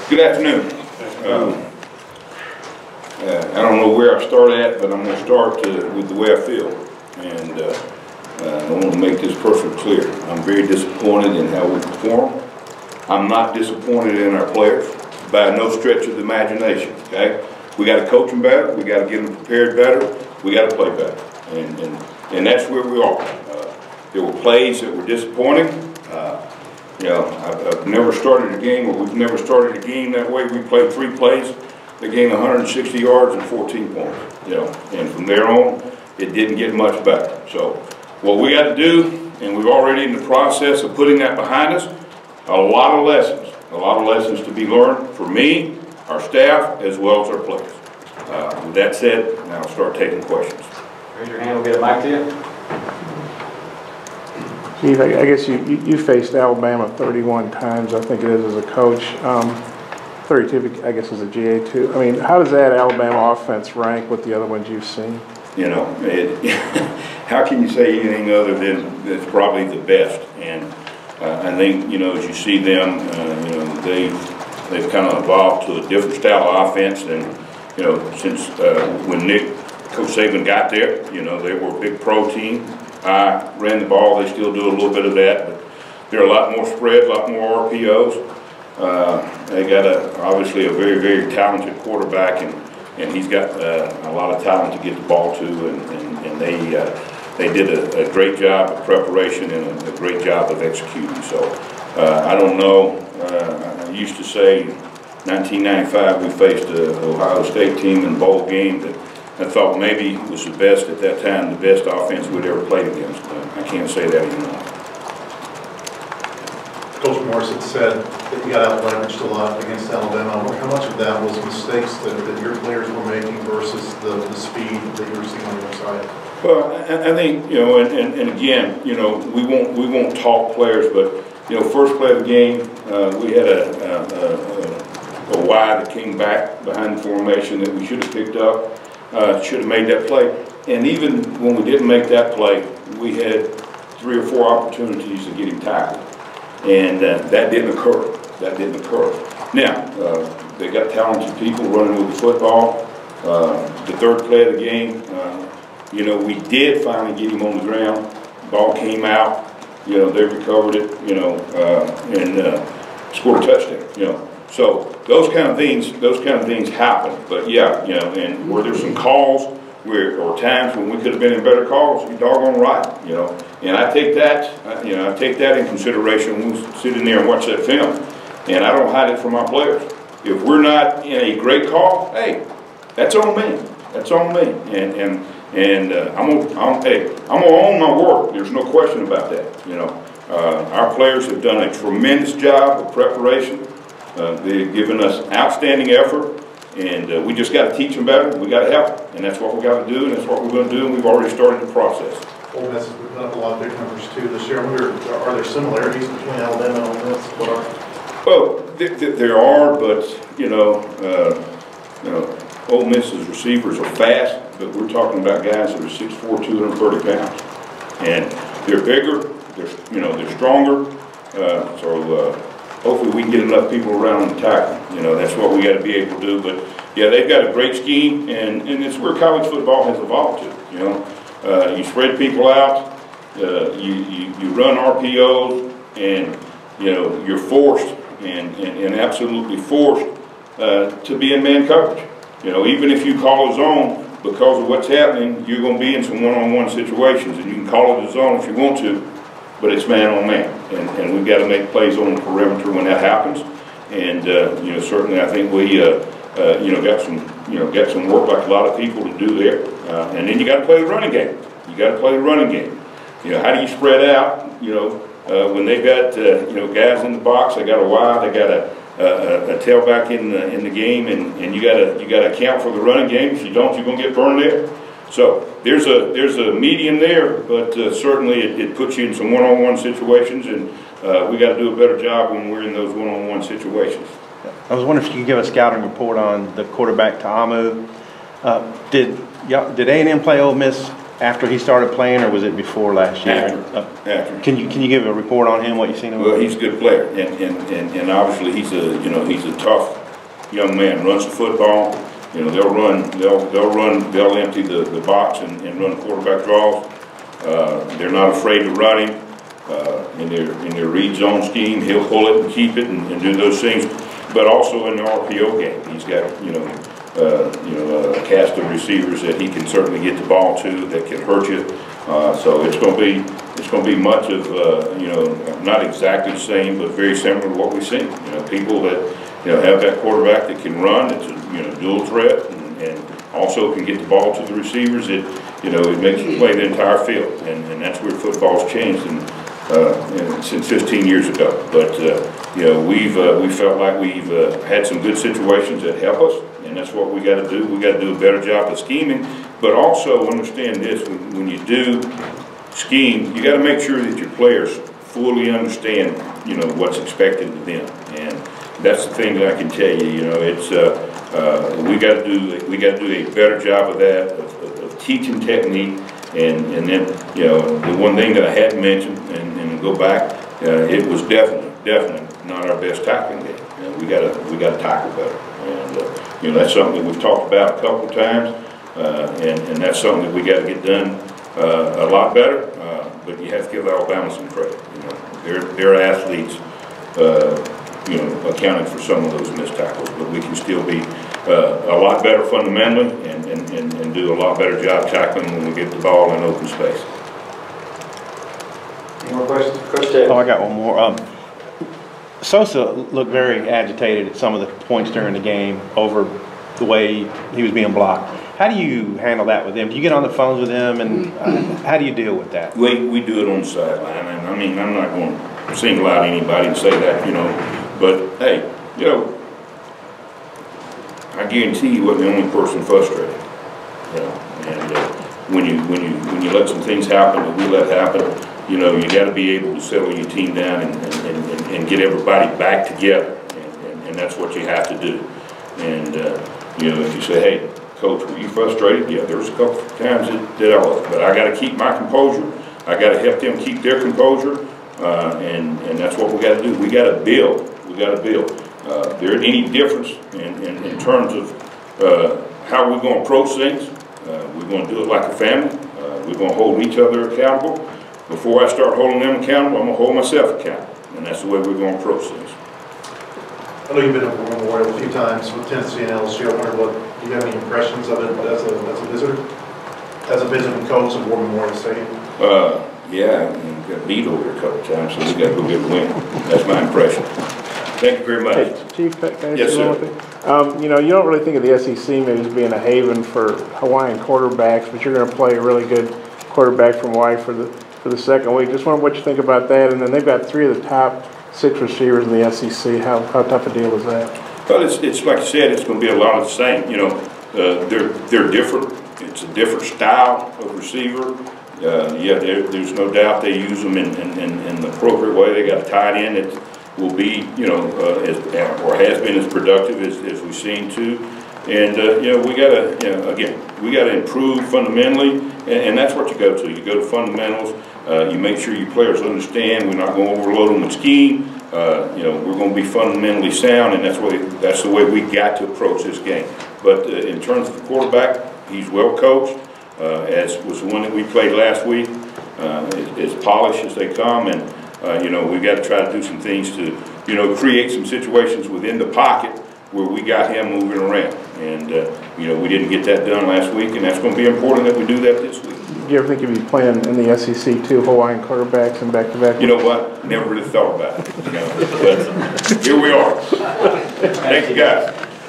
Good afternoon. I don't know where I start at, but I'm going to start with the way I feel. And I want to make this perfectly clear. I'm very disappointed in how we perform. I'm not disappointed in our players by no stretch of the imagination. Okay, we got to coach them better. We got to get them prepared better. We got to play better, and that's where we are. There were plays that were disappointing. You know, I've never started a game, or we've never started a game that way. We played 3 plays. They gained 160 yards and 14 points. You know, and from there on, it didn't get much better. So, what we got to do, and we're already in the process of putting that behind us. A lot of lessons to be learned for me, our staff, as well as our players. With that said, now I'll start taking questions. Raise your hand, we'll get a mic to you. Chief, I guess you faced Alabama 31 times, I think it is, as a coach. 32, I guess, as a GA too. I mean, how does that Alabama offense rank with the other ones you've seen? You know, how can you say anything other than it's probably the best? And I think, you know, as you see them, you know, they've kind of evolved to a different style of offense than, you know, since when Coach Saban got there. You know, they were a big pro team. I ran the ball. They still do a little bit of that, but they're a lot more spread, a lot more RPOs. They got obviously a very, very talented quarterback, and he's got a lot of talent to get the ball to, and they did a great job of preparation and a great job of executing. So I don't know. I used to say 1995 we faced the Ohio State team in the bowl game that I thought maybe was the best at that time, the best offense we'd ever played against. I can't say that anymore. Coach Morris had said that you got out-leveraged a lot against Alabama. How much of that was mistakes that your players were making versus the speed that you were seeing on your side? Well, I think, you know, and again, you know, we won't talk players, but, you know, first play of the game, we had a Y that came back behind the formation that we should have picked up, should have made that play. And even when we didn't make that play, we had 3 or 4 opportunities to get him tackled. And that didn't occur. Now, they got talented people running with the football. The third play of the game, you know, we did finally get him on the ground. Ball came out. You know, they recovered it. You know, and scored a touchdown. You know, so those kind of things happen. But yeah, you know, and were there some calls or times when we could have been in better calls? You're doggone right. You know, and I take that. You know, I take that in consideration when we sit in there and watch that film. And I don't hide it from our players. If we're not in a great call, hey, that's on me. That's on me. And I'm gonna own my work. There's no question about that. You know, our players have done a tremendous job of preparation. They've given us outstanding effort, and we just got to teach them better. We got to help them, and that's what we got to do, and that's what we're going to do. And we've already started the process. Ole Miss has put up a lot of big numbers too this year. Are there similarities between Alabama and Ole Miss? What are? Well, there are, but you know, Ole Miss's receivers are fast, but we're talking about guys that are 6'4", 230 pounds, and they're bigger. They're stronger. Hopefully we can get enough people around and tackle. You know, that's what we got to be able to do. But yeah, they've got a great scheme, and it's where college football has evolved to. You know, you spread people out, you run RPOs, and you know you're forced and absolutely forced to be in man coverage. You know, even if you call a zone because of what's happening, you're going to be in some one-on-one situations, and you can call it a zone if you want to. But it's man on man, and we've got to make plays on the perimeter when that happens. And you know, certainly I think we you know got some work like a lot of people to do there. And then you got to play the running game. You know, how do you spread out? You know, when they got you know guys in the box, they got a wide, they got a tailback in the game, and you got to account for the running game. If you don't, you're going to get burned there. So there's a medium there, but certainly it puts you in some one-on-one situations, and we got to do a better job when we're in those one-on-one situations. I was wondering if you could give a scouting report on the quarterback Ta'amu. Did A&M play Ole Miss after he started playing, or was it before last year? After. Can you give a report on him, what you've seen him? Well, he's a good player, and obviously he's a tough young man. Runs the football. You know, they'll empty the box and run quarterback draws. They're not afraid to run him in their read zone scheme. He'll pull it and keep it and do those things. But also in the RPO game, he's got a cast of receivers that he can certainly get the ball to that can hurt you. So it's going to be much of not exactly the same, but very similar to what we've seen. You know, people that have that quarterback that can run. It's a dual threat and also can get the ball to the receivers. It makes you play the entire field, and that's where football's changed since 15 years ago. But we felt like we've had some good situations that help us, and that's what we got to do. We got to do a better job of scheming, but also understand this: when you do scheme, you got to make sure that your players fully understand what's expected of them, and that's the thing that I can tell you. It's we got to do a better job of that, of teaching technique, and then the one thing that I hadn't mentioned, and go back, it was definitely not our best tackling game. We got to tackle better, and that's something that we've talked about a couple of times, and that's something that we got to get done a lot better. But you have to give Alabama some credit. Their athletes. Accounting for some of those missed tackles, but we can still be a lot better fundamentally and do a lot better job tackling when we get the ball in open space. Any more questions? Coach Chavis. Oh, I got one more. Sosa looked very agitated at some of the points during the game over the way he was being blocked. How do you handle that with him? Do you get on the phones with him, and how do you deal with that? We do it on the sideline, and I mean, I'm not going to single out anybody and say that, but hey, I guarantee you wasn't the only person frustrated, and when you let some things happen that we let happen, you got to be able to settle your team down and get everybody back together, and that's what you have to do. And if you say, hey, Coach, were you frustrated? Yeah, there was a couple of times that I was, but I got to keep my composure. I got to help them keep their composure, and that's what we got to do. We got to build. We got to build. There ain't any difference in terms of how we're going to approach things. We're going to do it like a family. We're going to hold each other accountable. Before I start holding them accountable, I'm going to hold myself accountable, and that's the way we're going to approach things. I know you've been to War Memorial a few times with Tennessee and LSU. I wonder do you have any impressions of it as a visitor? As a visiting coach of War Memorial Stadium? Yeah, we got beat over a couple of times, so we got to go get a win. That's my impression. Thank you very much. Hey, Chief, can I yes, sir. You don't really think of the SEC maybe as being a haven for Hawaiian quarterbacks, but you're going to play a really good quarterback from Hawaii for the second week. Just wonder what you think about that. And then they've got 3 of the top 6 receivers in the SEC. How tough a deal is that? Well, it's like I said, it's going to be a lot of the same. They're different. It's a different style of receiver. There's no doubt they use them in the appropriate way. They got a tight end that will be, or has been as productive as we've seen too. And we got to, we got to improve fundamentally, and that's what you go to. You go to fundamentals. You make sure your players understand. We're not going to overload them with scheme. We're going to be fundamentally sound, and that's the way we got to approach this game. But in terms of the quarterback, he's well coached, as was the one that we played last week. As polished as they come, and we've got to try to do some things to create some situations within the pocket where we got him moving around. And we didn't get that done last week, and that's going to be important that we do that this week. Do you ever think you'd be playing in the SEC 2 Hawaiian quarterbacks and back-to-back? You know what? Never really thought about it. But here we are. Thank you, guys.